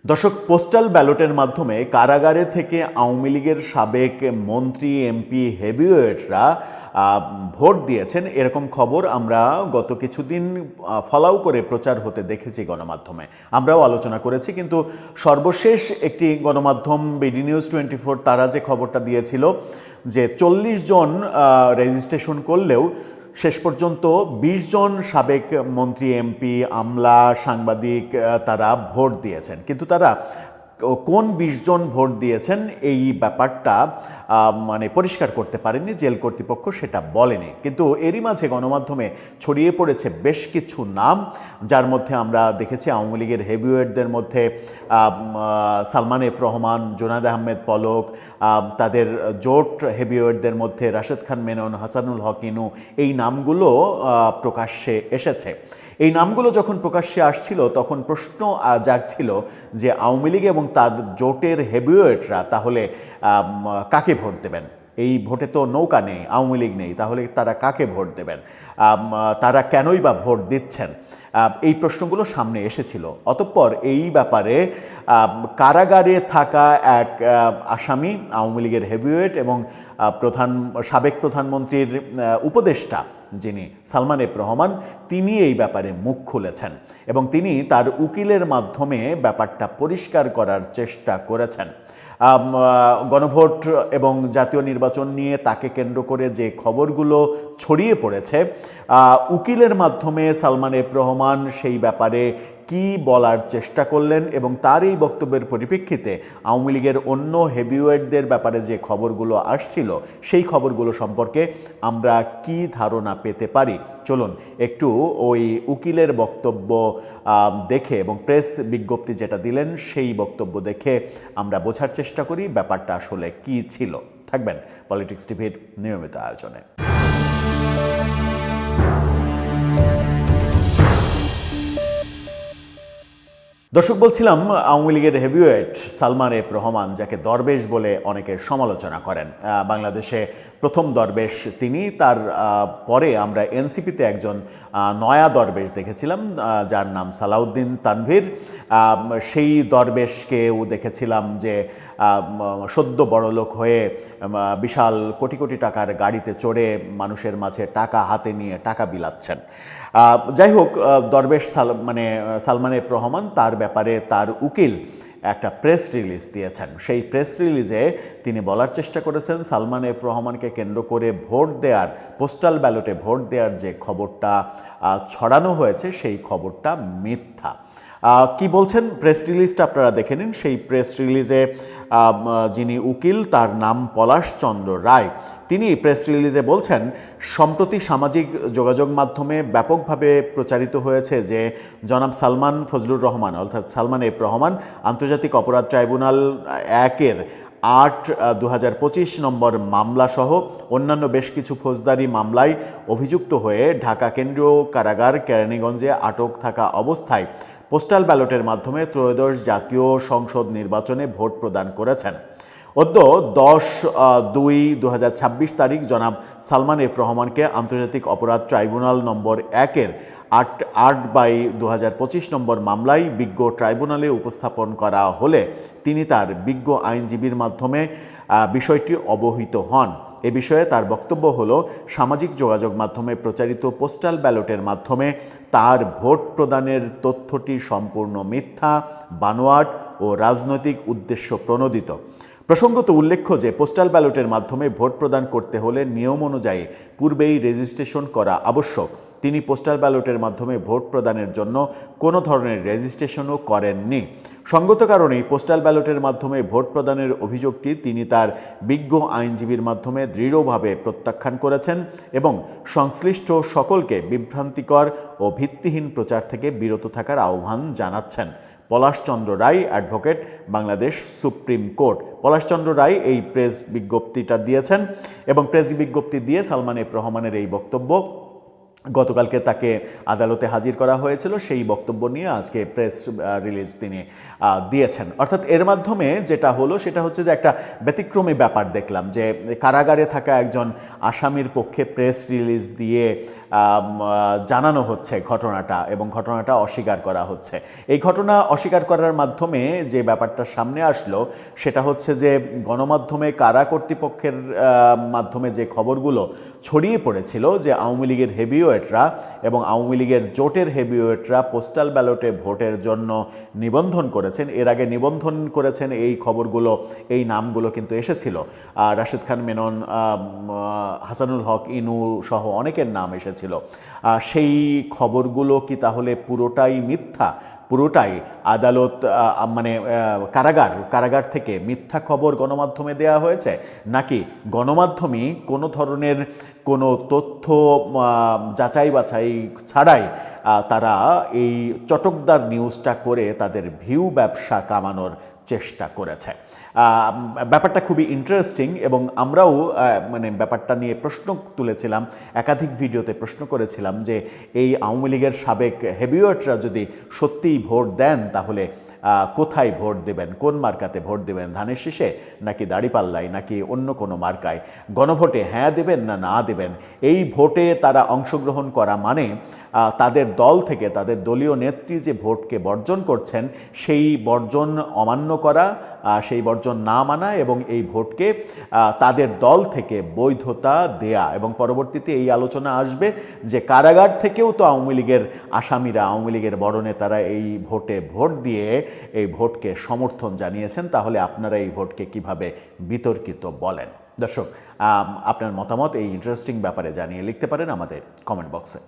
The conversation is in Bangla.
দর্শক, পোস্টাল ব্যালটের মাধ্যমে কারাগারে থেকে আওয়ামী লীগের সাবেক মন্ত্রী এমপি হেভিওয়েটরা ভোট দিয়েছেন, এরকম খবর আমরা গত কিছুদিন ফলাও করে প্রচার হতে দেখেছি গণমাধ্যমে। আমরাও আলোচনা করেছি, কিন্তু সর্বশেষ একটি গণমাধ্যম বিডি নিউজ 24 তারা যে খবরটা দিয়েছিল যে 40 জন রেজিস্ট্রেশন করলেও শেষ পর্যন্ত 20 জন সাবেক মন্ত্রী এমপি আমলা সাংবাদিক তারা ভোট দিয়েছেন। কিন্তু তারা কোন 20 জন ভোট দিয়েছেন এই ব্যাপারটা মানে পরিষ্কার করতে পারেনি জেল কর্তৃপক্ষ, সেটা বলেনি। কিন্তু এরই মাঝে গণমাধ্যমে ছড়িয়ে পড়েছে বেশ কিছু নাম, যার মধ্যে আমরা দেখেছি আওয়ামী লীগের হেভিওয়েটদের মধ্যে সালমান এফ রহমান, জোনায়েদ আহমেদ পলক, তাদের জোট হেভিওয়েটদের মধ্যে রাশেদ খান মেনন, হাসানুল হক ইনু, এই নামগুলো প্রকাশ্যে এসেছে। এই নামগুলো যখন প্রকাশ্যে আসছিল তখন প্রশ্ন জাগছিল যে আওয়ামী লীগ এবং তার জোটের হেভিওয়েটরা তাহলে কাকে ভোট দেবেন? এই ভোটে তো নৌকা নেই, আওয়ামী লীগ নেই, তাহলে তারা কাকে ভোট দেবেন? তারা কেনই বা ভোট দিচ্ছেন? এই প্রশ্নগুলো সামনে এসেছিল। অতঃপর এই ব্যাপারে কারাগারে থাকা এক আসামি, আওয়ামী লীগের হেভিওয়েট এবং সাবেক প্রধানমন্ত্রীর উপদেষ্টা যিনি সালমান এফ রহমান, তিনি এই ব্যাপারে মুখ খুলেছেন এবং তিনি তার উকিলের মাধ্যমে ব্যাপারটা পরিষ্কার করার চেষ্টা করেছেন। গণভোট এবং জাতীয় নির্বাচন নিয়ে তাকে কেন্দ্র করে যে খবরগুলো ছড়িয়ে পড়েছে, উকিলের মাধ্যমে সালমান এফ রহমান সেই ব্যাপারে কি বলার চেষ্টা করলেন এবং তার এই বক্তব্যের পরিপ্রেক্ষিতে আওয়ামী লীগের অন্য হেভিওয়েটদের ব্যাপারে যে খবরগুলো আসছিল সেই খবরগুলো সম্পর্কে আমরা কি ধারণা পেতে পারি, চলুন একটু ওই উকিলের বক্তব্য দেখে এবং প্রেস বিজ্ঞপ্তি যেটা দিলেন সেই বক্তব্য দেখে আমরা বোঝার চেষ্টা করি ব্যাপারটা আসলে কি ছিল। থাকবেন পলিটিক্স টিভির নিয়মিত আয়োজনে। দর্শক, বলছিলাম আওয়ামী লীগের হেভিওয়েট সালমান এফ রহমান, যাকে দরবেশ বলে অনেকে সমালোচনা করেন, বাংলাদেশে প্রথম দরবেশ তিনি। তার পরে আমরা এনসিপিতে একজন নয়া দরবেশ দেখেছিলাম যার নাম সালাউদ্দিন তানভীর। সেই দরবেশকেও দেখেছিলাম যে সদ্য বড়লোক হয়ে বিশাল কোটি কোটি টাকার গাড়িতে চড়ে মানুষের মাঝে টাকা হাতে নিয়ে টাকা বিলাচ্ছেন। যাই হোক, দরবেশ সালমান এফ রহমান, তার ব্যাপারে তার উকিল একটা প্রেস রিলিজ দিয়েছেন। সেই প্রেস রিলিজে তিনি বলার চেষ্টা করেছেন সালমান এফ রহমানকে কেন্দ্র করে পোস্টাল ব্যালটে ভোট দেওয়ার যে খবরটা ছড়ানো হয়েছে সেই খবরটা মিথ্যা। কি বলছেন প্রেস রিলিজটা আপনারা দেখে নিন। সেই প্রেস রিলিজে যিনি উকিল, তার নাম পলাশ চন্দ্র রায়, তিনি প্রেস রিলিজে বলছেন, সম্প্রতি সামাজিক যোগাযোগ মাধ্যমে ব্যাপকভাবে প্রচারিত হয়েছে যে জনাব সালমান ফজলুর রহমান অর্থাৎ সালমান এফ রহমান আন্তর্জাতিক অপরাধ ট্রাইব্যুনাল 1-এর 8/2025 নম্বর মামলাসহ অন্যান্য বেশ কিছু ফৌজদারি মামলায় অভিযুক্ত হয়ে ঢাকা কেন্দ্রীয় কারাগার কেরানীগঞ্জে আটক থাকা অবস্থায় পোস্টাল ব্যালটের মাধ্যমে ত্রয়োদশ জাতীয় সংসদ নির্বাচনে ভোট প্রদান করেছেন। অদ্য 10/2/2026 তারিখ জনাব সালমান এফ রহমানকে আন্তর্জাতিক অপরাধ ট্রাইব্যুনাল নম্বর 1-এর 8/2025 নম্বর মামলায় বিজ্ঞ ট্রাইব্যুনালে উপস্থাপন করা হলে তিনি তার বিজ্ঞ আইনজীবীর মাধ্যমে বিষয়টি অবহিত হন। এ বিষয়ে তার বক্তব্য হলো, সামাজিক যোগাযোগ মাধ্যমে প্রচারিত পোস্টাল ব্যালটের মাধ্যমে তার ভোট প্রদানের তথ্যটি সম্পূর্ণ মিথ্যা, বানোয়াট ও রাজনৈতিক উদ্দেশ্য প্রণোদিত। প্রসঙ্গত উল্লেখ্য যে পোস্টাল ব্যালটের মাধ্যমে ভোট প্রদান করতে হলে নিয়ম অনুযায়ী পূর্বেই রেজিস্ট্রেশন করা আবশ্যক। তিনি পোস্টাল ব্যালটের মাধ্যমে ভোট প্রদানের জন্য কোনো ধরনের রেজিস্ট্রেশনও করেননি। সঙ্গত কারণেই পোস্টাল ব্যালটের মাধ্যমে ভোট প্রদানের অভিযোগটি তিনি তার বিজ্ঞ আইনজীবীর মাধ্যমে দৃঢ়ভাবে প্রত্যাখ্যান করেছেন এবং সংশ্লিষ্ট সকলকে বিভ্রান্তিকর ও ভিত্তিহীন প্রচার থেকে বিরত থাকার আহ্বান জানাচ্ছেন। Palashchandra Roy, advocate, Bangladesh supreme court. Palashchandra Roy এই প্রেস বিজ্ঞপ্তিটা দিয়েছেন এবং প্রেস বিজ্ঞপ্তি দিয়ে সালমান এফ রহমানের এই বক্তব্য গতকালকে তাকে আদালতে হাজির করা হয়েছিল, সেই বক্তব্য নিয়ে আজকে প্রেস রিলিজ তিনি দিয়েছেন। অর্থাৎ এর মাধ্যমে যেটা হলো সেটা হচ্ছে যে একটা ব্যতিক্রমী ব্যাপার দেখলাম, যে কারাগারে থাকা একজন আসামির পক্ষে প্রেস রিলিজ দিয়ে জানানো হচ্ছে ঘটনাটা, এবং ঘটনাটা অস্বীকার করা হচ্ছে। এই ঘটনা অস্বীকার করার মাধ্যমে যে ব্যাপারটা সামনে আসলো সেটা হচ্ছে যে গণমাধ্যমে কারা কর্তৃপক্ষের মাধ্যমে যে খবরগুলো ছড়িয়ে পড়েছিল যে আওয়ামী লীগের হেভিওয়েটরা এবং আওয়ামী লীগের জোটের হেভিওয়েটরা পোস্টাল ব্যালটে ভোটের জন্য নিবন্ধন করেছেন, এর আগে নিবন্ধন করেছেন, এই খবরগুলো, এই নামগুলো কিন্তু এসেছিল। রাশেদ খান মেনন, হাসানুল হক ইনু সহ অনেকের নাম এসেছিল। সেই খবরগুলো কি তাহলে পুরোটাই মিথ্যা? পুরোটাই আদালত মানে কারাগার থেকে মিথ্যা খবর গণমাধ্যমে দেয়া হয়েছে, নাকি গণমাধ্যমে কোনো ধরনের কোনো তথ্য যাচাই বাছাই ছাড়াই তারা এই চটকদার নিউজটা করে তাদের ভিউ ব্যবসা কামানোর চেষ্টা করেছে? ব্যাপারটা খুবই ইন্টারেস্টিং, এবং আমরাও মানে ব্যাপারটা নিয়ে প্রশ্ন তুলেছিলাম, একাধিক ভিডিওতে প্রশ্ন করেছিলাম যে এই আওয়ামী লীগের সাবেক হেভিওয়েটরা যদি সত্যিই ভোট দেন তাহলে কোথায় ভোট দেবেন, কোন মার্কাতে ভোট দেবেন, ধানের শীষে নাকি দাঁড়িপাল্লায় নাকি অন্য কোনো মার্কায়? গণভোটে হ্যাঁ দেবেন না না দেবেন? এই ভোটে তারা অংশগ্রহণ করা মানে তাদের দল থেকে তাদের দলীয় নেত্রী যে ভোটকে বর্জন করছেন সেই বর্জন অমান্য করা, সেই বর্জন না মানা, এবং এই ভোটকে তাদের দল থেকে বৈধতা দেয়া। এবং পরবর্তীতে এই আলোচনা আসবে যে কারাগার থেকেও তো আওয়ামী লীগের আসামিরা, আওয়ামী লীগের বড় নেতারা এই ভোটে ভোট দিয়ে এই ভোটকে সমর্থন জানিয়েছেন। তাহলে আপনারা এই ভোটকে কিভাবে বিতর্কিত বলেন? দর্শক, আপনার মতামত এই ইন্টারেস্টিং ব্যাপারে জানিয়ে লিখতে পারেন আমাদের কমেন্ট বক্সে।